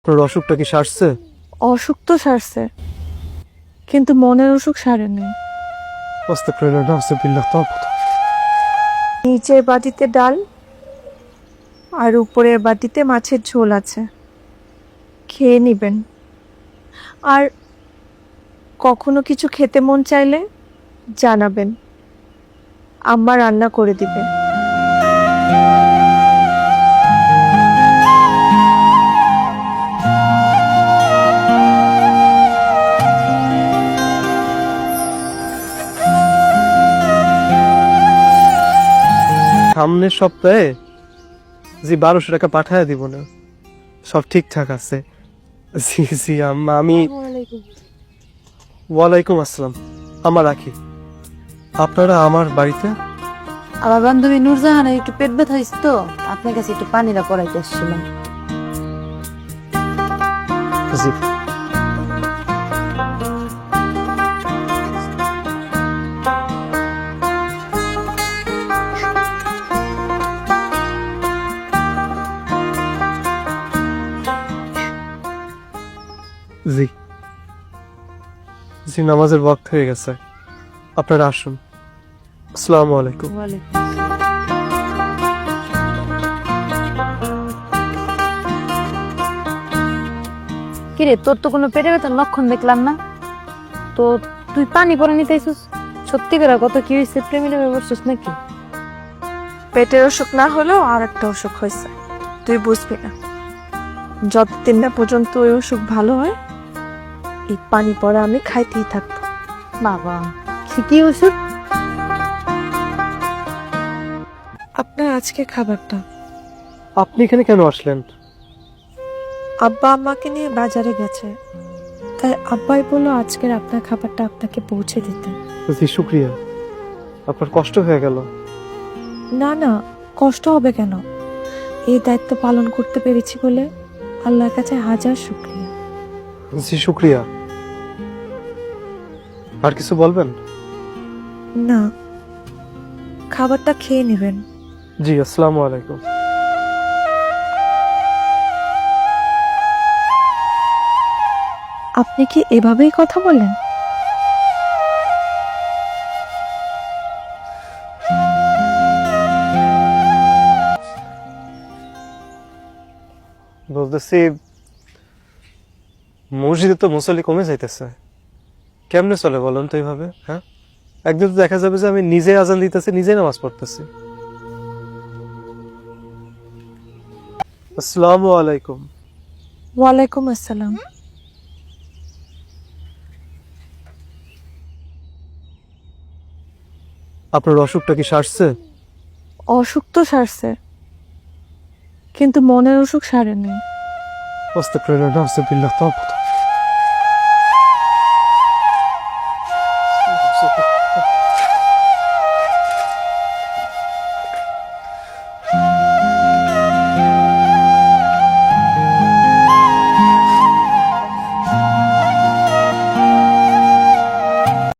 আপনার অসুখটা কি সারছে? অসুখ তো সারছে, কিন্তু মনের অসুখ সারেনি। আস্তাগফিরুল্লাহ, নাউযুবিল্লাহ, তাওবা। নিচের বাটিতে ডাল আর উপরের বাটিতে মাছের ঝোল আছে, খেয়ে নিবেন। আর কখনো কিছু খেতে মন চাইলে জানাবেন, আম্মা রান্না করে দিবে। সামনের সপ্তাহে জি 1200 টাকা পাঠায় দিব না, সব ঠিকঠাক আছে। জি জি আম্মা, আমি ওয়ালাইকুম আসসালাম। আমার রাখি, আপনারা আমার বাড়িতে। আমার বান্ধবী নূরজাহানের একটু পেট ব্যথা হয়েছে, তো আপনার কাছে একটু পানিটা করাইতে আসছিলাম। জি জি জি, নামাজের ওয়াক্ত হয়ে গেছে, আপনারা আসুন। আসসালামু আলাইকুম। কিরে, তোর তো কোনো পেটে ব্যথার লক্ষণ দেখলাম না, তো তুই পানি পরে নিতে আইছিস? সত্যি করে কত কি হয়েছে? প্রেমে বসছিস নাকি? পেটের অসুখ না হলেও আর একটা অসুখ হয়েছে, তুই বুঝবি না। যতদিন না পর্যন্ত ওই অসুখ ভালো হয়, এই পানি পড়া আমি খাইতেই থাকবো। বাবা, কি ওষুধ? আপনার আজকে খাবারটা। আপনি এখানে কেন আসলেন? আব্বা আম্মাকে নিয়ে বাজারে গেছে, তাই আব্বাই বললো আজকের আপনার খাবারটা আপনাকে পৌঁছে দিতে। জি শুক্রিয়া, আপনার কষ্ট হয়ে গেল। না না, কষ্ট হবে কেন? এই দায়িত্ব পালন করতে পেরেছি বলে আল্লাহর কাছে হাজার শুকরিয়া। জি শুক্রিয়া। আর কিছু বলবেন? না, খাবারটা খেয়ে নেবেন। জি, আসসালামু আলাইকুম। আপনি কি এভাবেই কথা বলেন? বলতেছি, মসজিদে তো মুসল্লি কমে যাইতেছে, কেমনে চলে বলুন তো এইভাবে? হ্যাঁ, একদিন তো দেখা যাবে যে আমি নিজে আজান দিতেছি, নিজে নামাজ পড়তেছি। আসসালামু আলাইকুম। ওয়ালাইকুম আসসালাম। আপনার অসুখটা কি সারছে? অসুখ তো সারছে, কিন্তু মনের অসুখ সারেনি। আস্তাগফিরুল্লাহ, নাউযুবিল্লাহ, তাওবা।